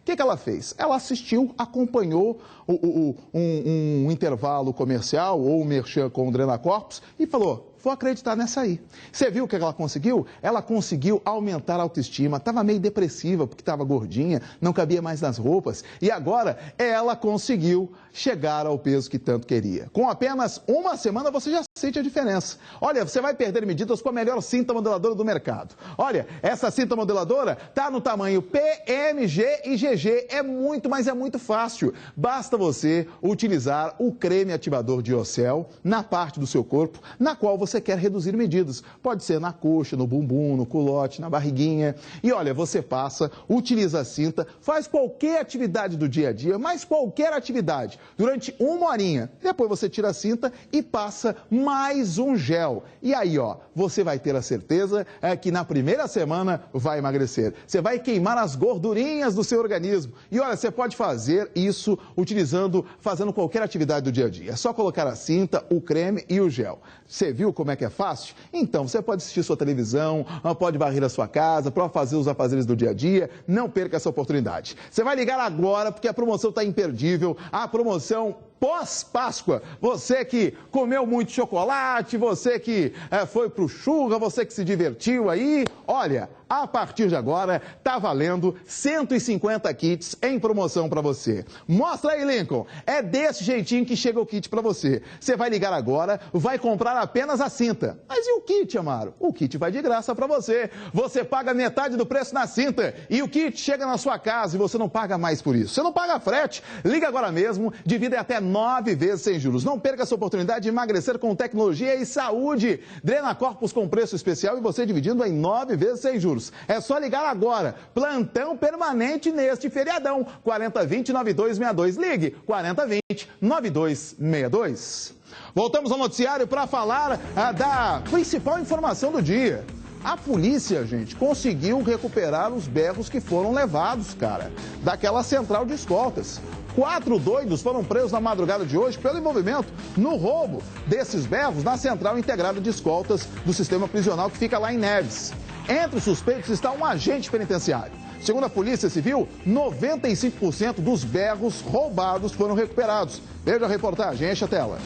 O que ela fez? Ela assistiu, acompanhou um intervalo comercial ou um merchan com o Drenacorpus e falou: vou acreditar nessa aí. Você viu o que ela conseguiu? Ela conseguiu aumentar a autoestima. Estava meio depressiva porque estava gordinha, não cabia mais nas roupas. E agora ela conseguiu chegar ao peso que tanto queria. Com apenas uma semana você já sente a diferença. Olha, você vai perder medidas com a melhor cinta modeladora do mercado. Olha, essa cinta modeladora está no tamanho PMG e GG. É muito, mas é muito fácil. Basta você utilizar o creme ativador de Ocel na parte do seu corpo na qual você quer reduzir medidas. Pode ser na coxa, no bumbum, no culote, na barriguinha. E olha, você passa, utiliza a cinta, faz qualquer atividade do dia a dia, mas qualquer atividade, durante uma horinha. Depois você tira a cinta e passa mais um gel. E aí, ó, você vai ter a certeza que na primeira semana vai emagrecer. Você vai queimar as gordurinhas do seu organismo. E olha, você pode fazer isso fazendo qualquer atividade do dia a dia. É só colocar a cinta, o creme e o gel. Você viu como é que é fácil? Então, você pode assistir sua televisão, pode varrer a sua casa, pode fazer os afazeres do dia a dia. Não perca essa oportunidade. Você vai ligar agora porque a promoção está imperdível. A promoção pós-Páscoa. Você que comeu muito chocolate, você que foi pro churra, você que se divertiu aí. Olha, a partir de agora tá valendo 150 kits em promoção para você. Mostra aí, Lincoln. É desse jeitinho que chega o kit para você. Você vai ligar agora, vai comprar apenas a cinta. Mas e o kit, Amaro? O kit vai de graça para você. Você paga metade do preço na cinta e o kit chega na sua casa e você não paga mais por isso. Você não paga frete. Liga agora mesmo, divida até 9 vezes sem juros. Não perca essa oportunidade de emagrecer com tecnologia e saúde. Drenacorpus com preço especial e você dividindo em 9 vezes sem juros. É só ligar agora. Plantão permanente neste feriadão. 4020-9262. Ligue 4020-9262. Voltamos ao noticiário para falar da principal informação do dia. A polícia, gente, conseguiu recuperar os berros que foram levados, cara, daquela central de escoltas. 4 doidos foram presos na madrugada de hoje pelo envolvimento no roubo desses berros na central integrada de escoltas do sistema prisional que fica lá em Neves. Entre os suspeitos está um agente penitenciário. Segundo a Polícia Civil, 95% dos berros roubados foram recuperados. Veja a reportagem, enche a tela.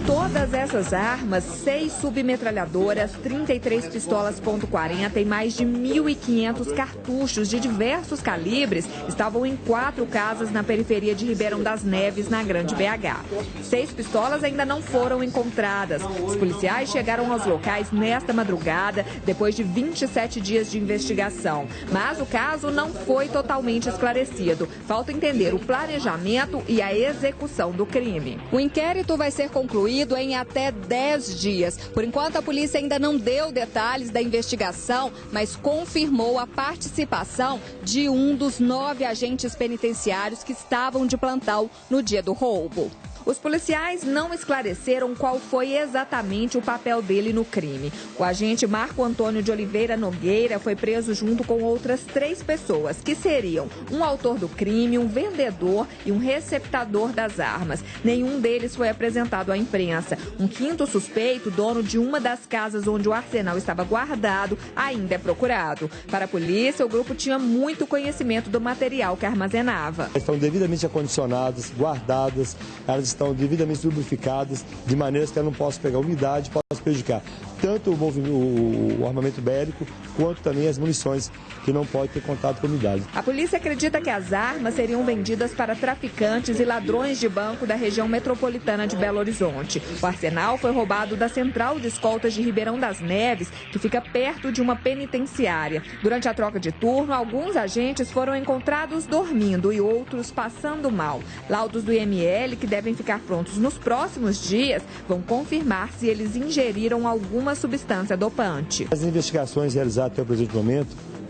Todas essas armas, 6 submetralhadoras, 33 pistolas .40 e mais de 1.500 cartuchos de diversos calibres estavam em 4 casas na periferia de Ribeirão das Neves, na Grande BH. 6 pistolas ainda não foram encontradas. Os policiais chegaram aos locais nesta madrugada, depois de 27 dias de investigação. Mas o caso não foi totalmente esclarecido. Falta entender o planejamento e a execução do crime. O inquérito vai ser concluído em até 10 dias. Por enquanto, a polícia ainda não deu detalhes da investigação, mas confirmou a participação de um dos 9 agentes penitenciários que estavam de plantão no dia do roubo. Os policiais não esclareceram qual foi exatamente o papel dele no crime. O agente Marco Antônio de Oliveira Nogueira foi preso junto com outras 3 pessoas, que seriam um autor do crime, um vendedor e um receptador das armas. Nenhum deles foi apresentado à imprensa. Um 5º suspeito, dono de uma das casas onde o arsenal estava guardado, ainda é procurado. Para a polícia, o grupo tinha muito conhecimento do material que armazenava. Estão devidamente acondicionadas, guardadas, elas estão devidamente lubrificadas, de maneira que ela não possa pegar umidade, possa prejudicar tanto o armamento bélico, quanto também as munições, que não pode ter contato com a umidade. A polícia acredita que as armas seriam vendidas para traficantes e ladrões de banco da região metropolitana de Belo Horizonte. O arsenal foi roubado da central de escoltas de Ribeirão das Neves, que fica perto de uma penitenciária. Durante a troca de turno, alguns agentes foram encontrados dormindo e outros passando mal. Laudos do IML, que devem ficar prontos nos próximos dias, vão confirmar se eles ingeriram alguma substância dopante. As investigações realizadas até o presente momento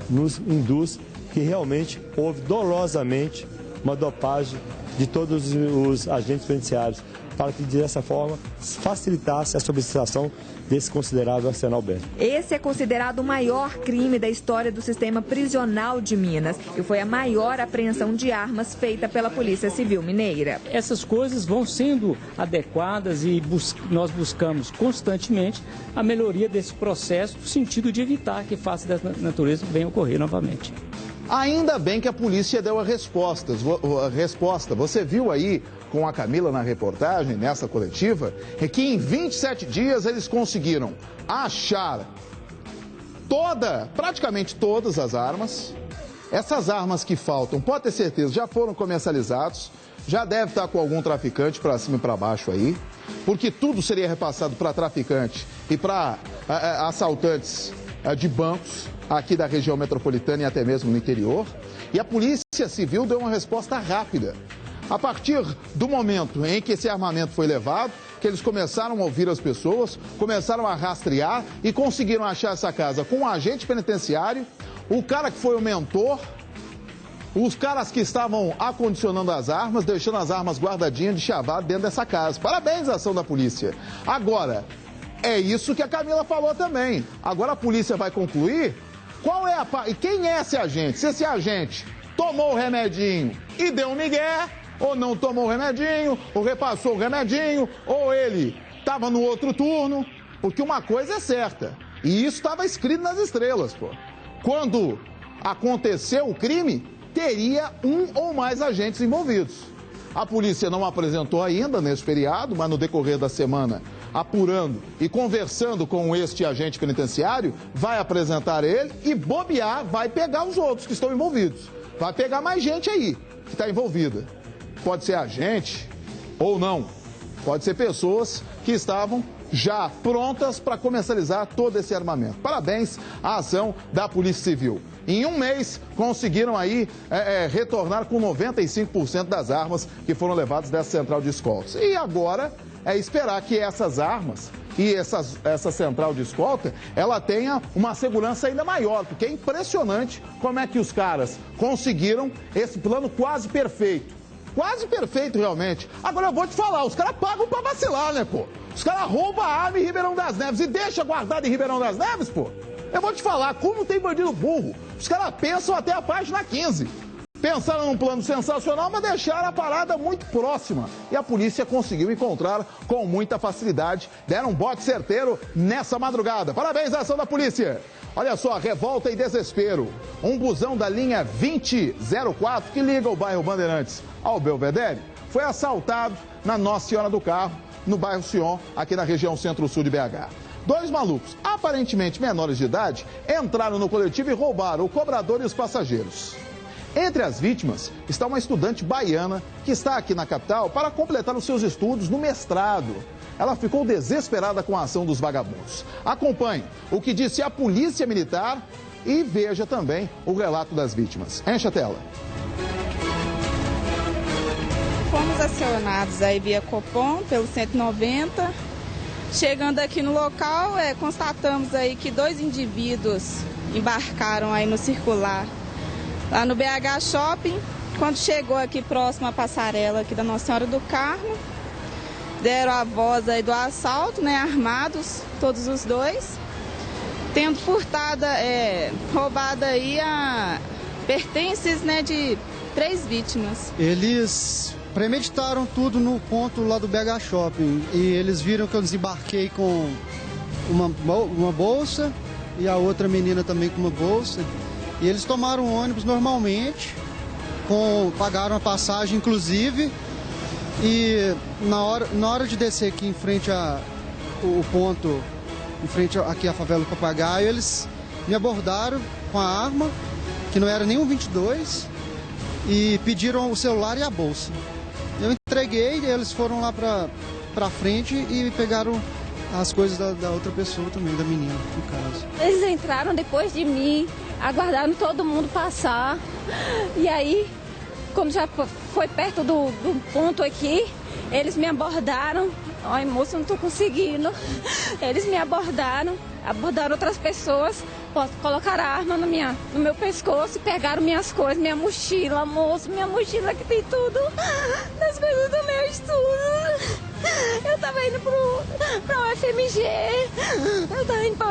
nos induz que realmente houve dolosamente uma dopagem de todos os agentes penitenciários, para que dessa forma facilitasse a solicitação desse considerável arsenal bélico. Esse é considerado o maior crime da história do sistema prisional de Minas e foi a maior apreensão de armas feita pela Polícia Civil Mineira. Essas coisas vão sendo adequadas e nós buscamos constantemente a melhoria desse processo no sentido de evitar que fatos dessa natureza venham ocorrer novamente. Ainda bem que a polícia deu a resposta. Você viu aí com a Camila na reportagem, nessa coletiva, é que em 27 dias eles conseguiram achar praticamente todas as armas. Essas armas que faltam, pode ter certeza, já foram comercializados, já deve estar com algum traficante para cima e para baixo aí, porque tudo seria repassado para traficante e para assaltantes de bancos aqui da região metropolitana e até mesmo no interior. E a Polícia Civil deu uma resposta rápida. A partir do momento em que esse armamento foi levado, que eles começaram a ouvir as pessoas, começaram a rastrear e conseguiram achar essa casa com um agente penitenciário, o cara que foi o mentor, os caras que estavam acondicionando as armas, deixando as armas guardadinhas de chavado dentro dessa casa. Parabéns à ação da polícia. Agora, é isso que a Camila falou também. Agora a polícia vai concluir e quem é esse agente? Se esse agente tomou o remedinho e deu um migué, ou não tomou o remedinho, ou repassou o remedinho, ou ele estava no outro turno, porque uma coisa é certa, e isso estava escrito nas estrelas, pô. Quando aconteceu o crime, teria um ou mais agentes envolvidos. A polícia não apresentou ainda nesse feriado, mas no decorrer da semana, apurando e conversando com este agente penitenciário, vai apresentar ele e bobear, vai pegar os outros que estão envolvidos. Vai pegar mais gente aí que está envolvida. Pode ser agente ou não. Pode ser pessoas que estavam já prontas para comercializar todo esse armamento. Parabéns à ação da Polícia Civil. Em um mês, conseguiram aí retornar com 95% das armas que foram levadas dessa central de escoltas. E agora é esperar que essas armas e essa central de escolta, ela tenha uma segurança ainda maior, porque é impressionante como é que os caras conseguiram esse plano quase perfeito. Quase perfeito, realmente. Agora eu vou te falar, os caras pagam pra vacilar, né, pô? Os caras roubam a arma em Ribeirão das Neves e deixam guardada em Ribeirão das Neves, pô? Eu vou te falar, como tem bandido burro, os caras pensam até a página 15. Pensaram num plano sensacional, mas deixaram a parada muito próxima. E a polícia conseguiu encontrar com muita facilidade. Deram um bote certeiro nessa madrugada. Parabéns à ação da polícia. Olha só, revolta e desespero. Um busão da linha 2004, que liga o bairro Bandeirantes ao Belvedere, foi assaltado na Nossa Senhora do Carmo, no bairro Sion, aqui na região centro-sul de BH. Dois malucos, aparentemente menores de idade, entraram no coletivo e roubaram o cobrador e os passageiros. Entre as vítimas está uma estudante baiana que está aqui na capital para completar os seus estudos no mestrado. Ela ficou desesperada com a ação dos vagabundos. Acompanhe o que disse a polícia militar e veja também o relato das vítimas. Enche a tela. Fomos acionados aí via Copom pelo 190. Chegando aqui no local, constatamos aí que 2 indivíduos embarcaram aí no circular lá no BH Shopping. Quando chegou aqui próximo à passarela aqui da Nossa Senhora do Carmo, deram a voz aí do assalto, né, armados, todos os dois, tendo furtada, roubada aí pertences, né, de 3 vítimas. Eles premeditaram tudo no ponto lá do BH Shopping e eles viram que eu desembarquei com uma bolsa e a outra menina também com uma bolsa. E eles tomaram o ônibus normalmente, pagaram a passagem inclusive, e na hora de descer aqui em frente o ponto, em frente aqui à favela do Papagaio, eles me abordaram com a arma, que não era nem um 22, e pediram o celular e a bolsa. Eu entreguei e eles foram lá pra frente e pegaram as coisas da outra pessoa também, da menina, no caso. Eles entraram depois de mim, aguardaram todo mundo passar. E aí, quando já foi perto do ponto aqui, eles me abordaram. Ai, moça, não tô conseguindo. Eles me abordaram outras pessoas, colocaram a arma no meu pescoço e pegaram minhas coisas, minha mochila, moço, minha mochila que tem tudo, das coisas do meu estudo. Eu tava indo pra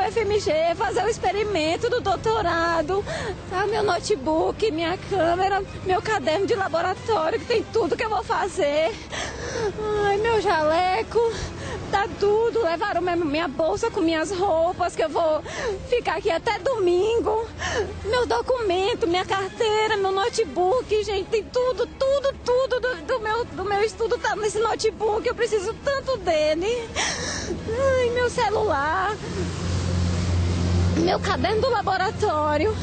UFMG, fazer o experimento do doutorado, tá? Meu notebook, minha câmera, meu caderno de laboratório, que tem tudo que eu vou fazer. Ai, meu jaleco, Tá tudo, levaram minha bolsa com minhas roupas, que eu vou ficar aqui até domingo. Meu documento, minha carteira, meu notebook, gente, tem tudo do meu estudo tá nesse notebook, eu preciso tanto dele. Ai, meu celular, meu caderno do laboratório,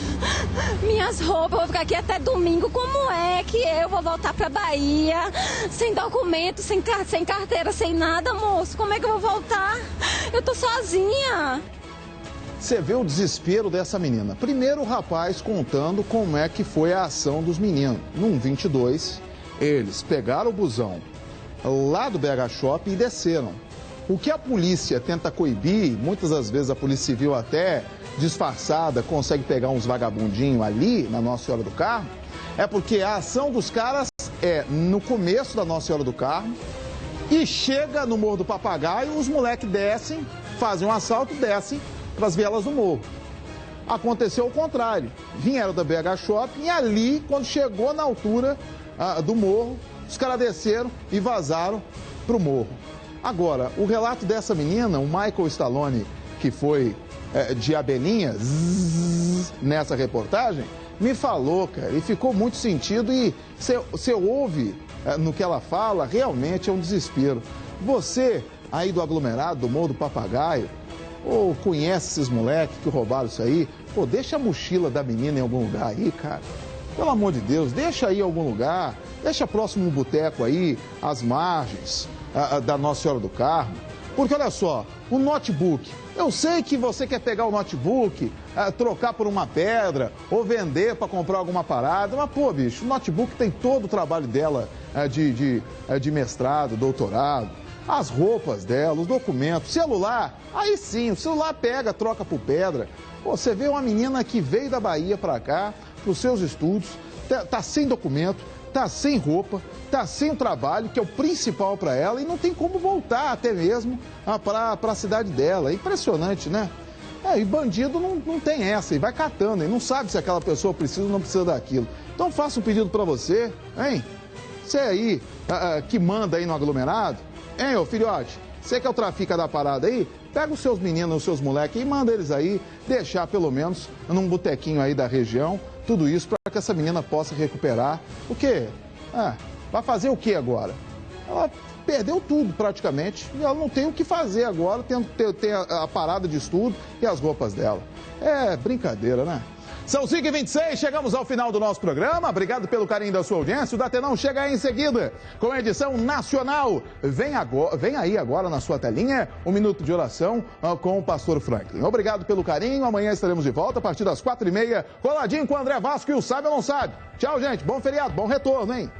minhas roupas, eu vou ficar aqui até domingo. Como é que eu vou voltar pra Bahia sem documento, sem carteira, sem nada, moço? Como é que eu vou voltar? Eu tô sozinha. Você vê o desespero dessa menina. Primeiro o rapaz contando como é que foi a ação dos meninos. Num 22, eles pegaram o busão lá do BH Shopping e desceram. O que a polícia tenta coibir, muitas das vezes a Polícia Civil até disfarçada consegue pegar uns vagabundinhos ali na Nossa Senhora do Carmo, é porque a ação dos caras é no começo da Nossa Senhora do Carmo e chega no Morro do Papagaio, os moleques descem, fazem um assalto, descem para as vielas do morro. Aconteceu o contrário, vieram da BH Shopping e ali, quando chegou na altura do morro, os caras desceram e vazaram para o morro. Agora, o relato dessa menina, o Michael Stallone, que foi de abelhinha nessa reportagem, me falou, cara, e ficou muito sentido e você ouve no que ela fala, realmente é um desespero. Você aí do aglomerado, do Morro do Papagaio, ou conhece esses moleques que roubaram isso aí, pô, deixa a mochila da menina em algum lugar aí, cara. Pelo amor de Deus, deixa aí em algum lugar, deixa próximo um boteco aí, às margens da Nossa Senhora do Carmo. Porque olha só, o notebook, eu sei que você quer pegar o notebook, trocar por uma pedra ou vender para comprar alguma parada, mas pô, bicho, o notebook tem todo o trabalho dela de mestrado, doutorado, as roupas dela, os documentos, celular, aí sim, o celular pega, troca por pedra. Pô, você vê uma menina que veio da Bahia para cá, para os seus estudos, tá sem documento, tá sem roupa, tá sem o trabalho, que é o principal para ela, e não tem como voltar até mesmo para a cidade dela. É impressionante, né? E bandido não tem essa, e vai catando, e não sabe se aquela pessoa precisa ou não precisa daquilo. Então faço um pedido para você, hein? Você aí, que manda aí no aglomerado, hein, ô filhote? Você que é o trafica da parada aí, pega os seus meninos, os seus moleques e manda eles aí deixar pelo menos num botequinho aí da região, tudo isso para que essa menina possa recuperar. O quê? Vai fazer o quê agora? Ela perdeu tudo praticamente e ela não tem o que fazer agora, tendo que ter a parada de estudo e as roupas dela. É brincadeira, né? São 5h26, chegamos ao final do nosso programa. Obrigado pelo carinho da sua audiência. O Datenão chega aí em seguida com a edição nacional. Vem aí agora na sua telinha um minuto de oração com o pastor Franklin. Obrigado pelo carinho. Amanhã estaremos de volta a partir das 4h30, coladinho com o André Vasco e o Sabe ou Não Sabe. Tchau, gente. Bom feriado, bom retorno, hein?